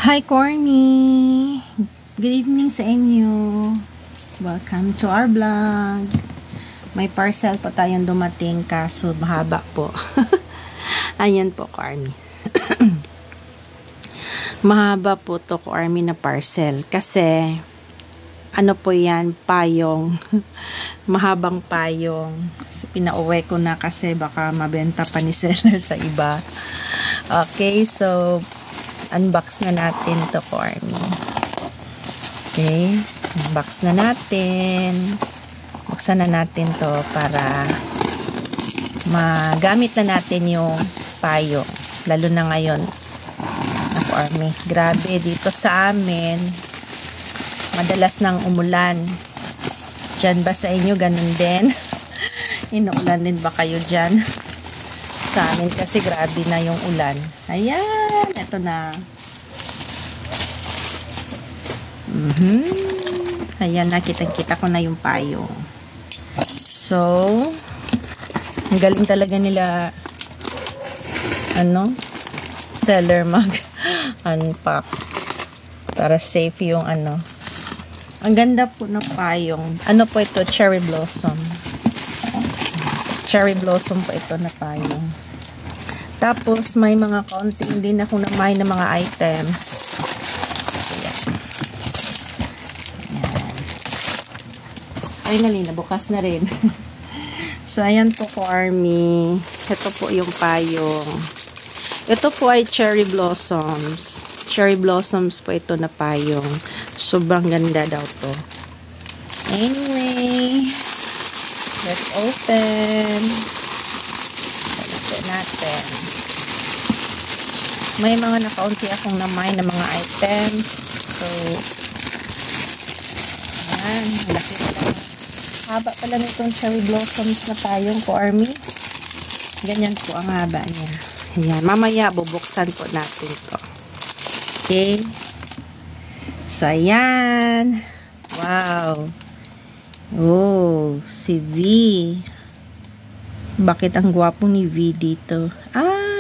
Hi, Corny! Good evening sa inyo. Welcome to our vlog. May parcel po tayong dumating kaso mahaba po. Ayan po, Corny. Mahaba po to, Corny, na parcel. Kasi, ano po yan, payong. Mahabang payong. So, pinauwi ko na kasi baka mabenta pa ni seller sa iba. Okay, so unbox na natin to, Corny. Okay, unbox na natin. Buksan na natin to para magamit na natin yung payong. Lalo na ngayon, Corny. Grabe, dito sa amin, madalas nang umulan. Diyan ba sa inyo ganun din? Inuulan din ba kayo dyan? Sa amin kasi grabe na yung ulan. Ayan, eto na. Ayan, nakita-kita ko na yung payong. So, ang galing talaga nila seller mag-unpack para safe yung Ang ganda po ng payong. Ano po ito? Cherry blossom. Cherry blossom po ito na payong. Tapos, may mga konting din ako namahin ng mga items. Ayan. Ayan. So, finally, nabukas na rin. So, ayan po ko, Army. Ito po yung payong. Ito po ay cherry blossoms. Cherry blossoms po ito na payong. Sobrang ganda daw to. Anyway, let's open. Open natin. May mga nakaunti akong namay na mga items. So, ayan. Malaki pala. Haba pala nitong cherry blossoms na payong ko, Army. Ganyan po ang haba niya. Ayan. Mamaya, bubuksan po natin to. Okay. So, ayan. Wow. Oh, si V. Bakit ang gwapo ni V dito?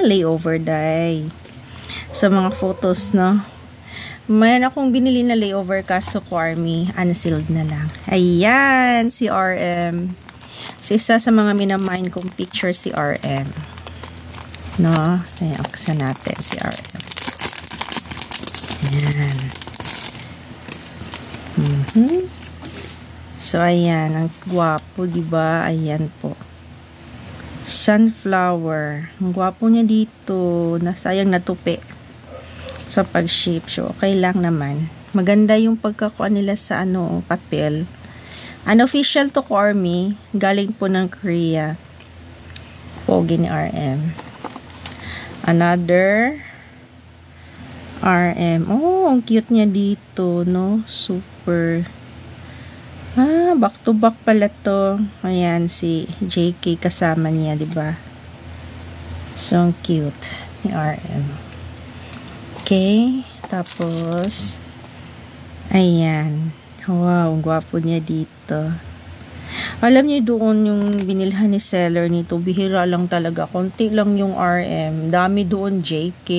Layover dye. Sa mga photos, no? Mayroon akong binili na layover kaso ko, Army. Unsealed na lang. Ayan, si RM. So, isa sa mga minamind kong picture si RM. No? Ayan, aksan natin si RM. Ayan. So, ayan. Ang gwapo, diba? Ayan po. Sunflower. Ang gwapo niya dito. Sayang natupi sa pag-shape. So, okay lang naman. Maganda yung pagkakuha nila sa papel. Unofficial to, Army. Galing po ng Korea. Pogi ni RM. Another RM. Oh, ang cute niya dito, no? Super. Back to back pala to. Ayan, si JK kasama niya, diba? So, ang cute ni RM. Okay. Tapos, ayan. Wow, ang gwapo niya dito. Alam niyo doon yung binilhan ni seller nito. Bihira lang talaga. Konti lang yung RM. Dami doon JK.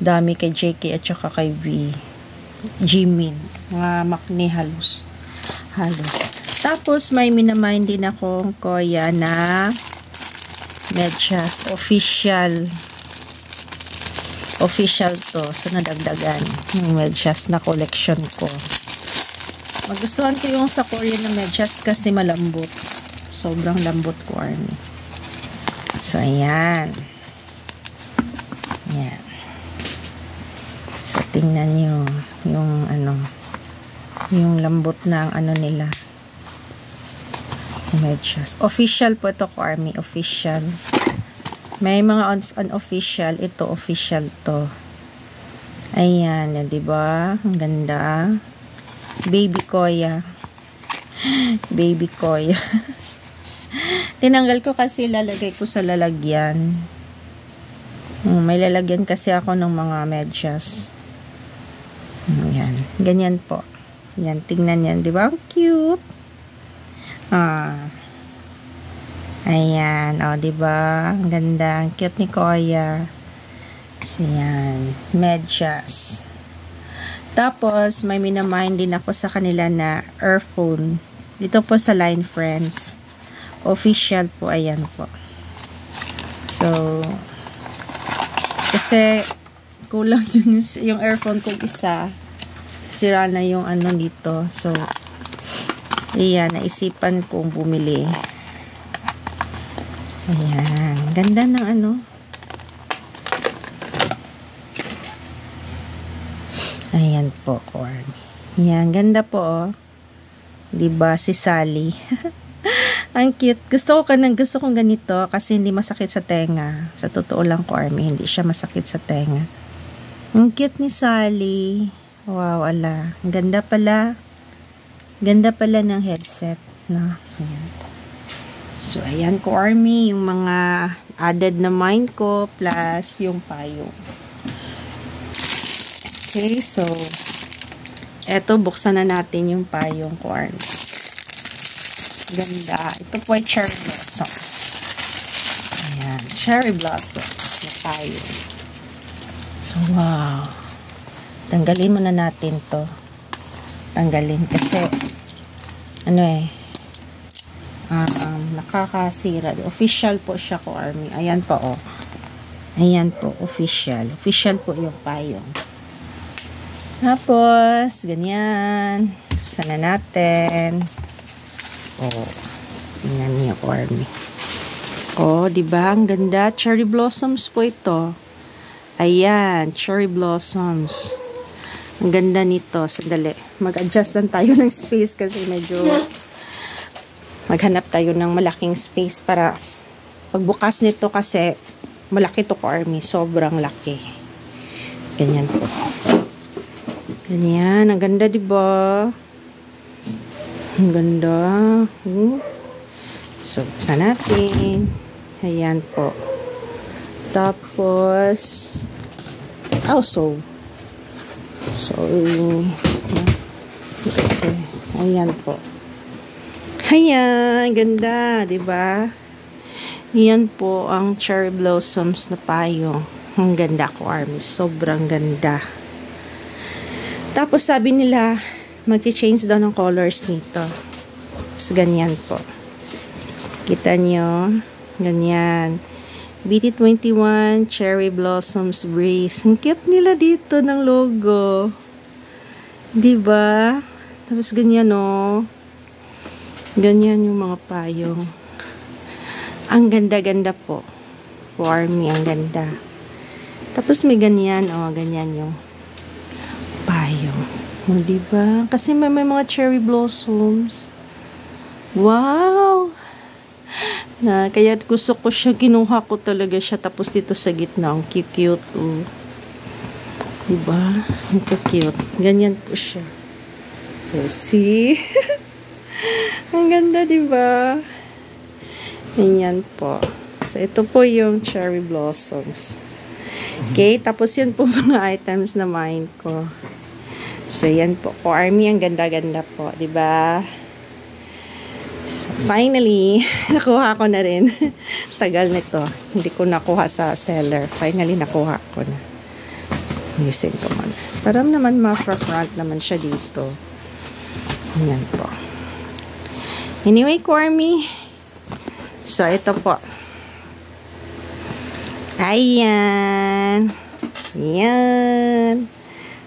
Dami kay JK at saka kay V. Jimin. Mga makni halos. Tapos, may minamind din akong Koya na medyas. Official to. So, nadagdagan yung medyas na collection ko. Magustuhan ko yung sa Korean na medyas kasi malambot. Sobrang lambot ko, Army. So, ayan. Ayan. So, tingnan nyo yung yung lambot ng nila. Medyas. Official po ito ko, Army. Official. May mga unofficial. Ito, official to. Ayan. Diba? Ang ganda. Baby Koya. Baby Koya. Tinanggal ko kasi lalagay ko sa lalagyan. May lalagyan kasi ako ng mga medyas. Ayan. Ganyan po. Yan, tingnan yan. Diba? Ang cute. Ayan. O, diba? Ang ganda. Ang cute ni Koya. So, yan. Medyas. Tapos, may minamind din ako sa kanila na earphone. Dito po sa Line Friends. Official po. Ayan po. So, kasi, kulang yung earphone kong isa. Sira na yung ano dito. So, ayan. Naisipan kong bumili. Ayan. Ganda ng ano. Ayan po, Army. Ayan, ganda po, oh. Diba, si Sally. Ang cute. Gusto kong ganito kasi hindi masakit sa tenga. Sa totoo lang ko, Army, hindi siya masakit sa tenga. Ang cute ni Sally. Wow, ala. Ganda pala. Ganda pala ng headset. No? Ayan. So, ayan ko, Army. Yung mga added na mind ko plus yung payong. Okay, so, eto, buksan na natin yung payong ko, Army. Ganda. Ito po ay cherry blossom. Ayan, cherry blossom na payong. So, wow. Tanggalin muna natin to. Tanggalin kasi, ano nakakasira. Official po siya ko, Army. Ayan po, oh. Ayan po, official. Official po yung payong. Tapos, ganyan. Sana natin. Oh, tingnan niyo, Army. Oh, diba? Ang ganda. Cherry blossoms po ito. Ayan, cherry blossoms. Ang ganda nito. Sandali. Mag-adjust lang tayo ng space kasi medyo maghanap tayo ng malaking space para pagbukas nito kasi malaki to, Army. Sobrang laki. Ganyan po. Ganyan. Ang ganda, diba? Ang ganda. So, buksan natin. Ayan po. Tapos, kasi, ayan po. Ayan. Ganda, diba? Ayan po ang cherry blossoms na payong. Ang ganda ko, Army. Sobrang ganda. Tapos sabi nila, mag-change daw ng colors nito. Tapos ganyan po. Kita nyo? Ganyan. BT21 Cherry Blossoms Breeze. Ang cute nila dito ng logo. Diba? Tapos ganyan, oh. Ganyan yung mga payong. Ang ganda-ganda po. For me, ang ganda. Tapos may ganyan, oh. Ganyan yung payong. O, diba? Kasi may mga cherry blossoms. Wow! Kaya gusto ko siya. Kinuha ko talaga siya. Tapos dito sa gitna. Ang cute. Oh. Diba? Ang cute. Ganyan po siya. Oh, see? Ang ganda, diba? Ganyan po. So, ito po yung cherry blossoms. Okay? Tapos yun po mga items na mine ko. So, yan po. For Army, ang ganda-ganda po. Diba? So, finally, nakuha ko na rin. Tagal nito. Hindi ko nakuha sa seller. Finally, nakuha ko na. Ayusin ko man. Parang naman ma-front naman siya dito. Yan po. Anyway, Army. So, ito po. Ayan. Ayan.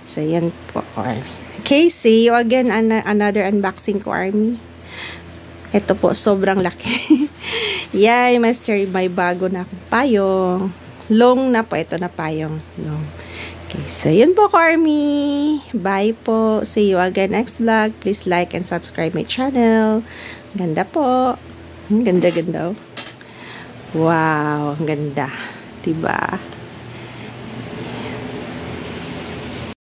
So, yan po, Army. Okay, see you again another unboxing ko, Army. Ito po, sobrang laki. Yay, may bago na akong payong. Long na po, ito na payong. Long. Okay, so yun po, Army. Bye po. See you again next vlog. Please like and subscribe my channel. Ganda po. Ganda-ganda. Wow, ang ganda. Diba?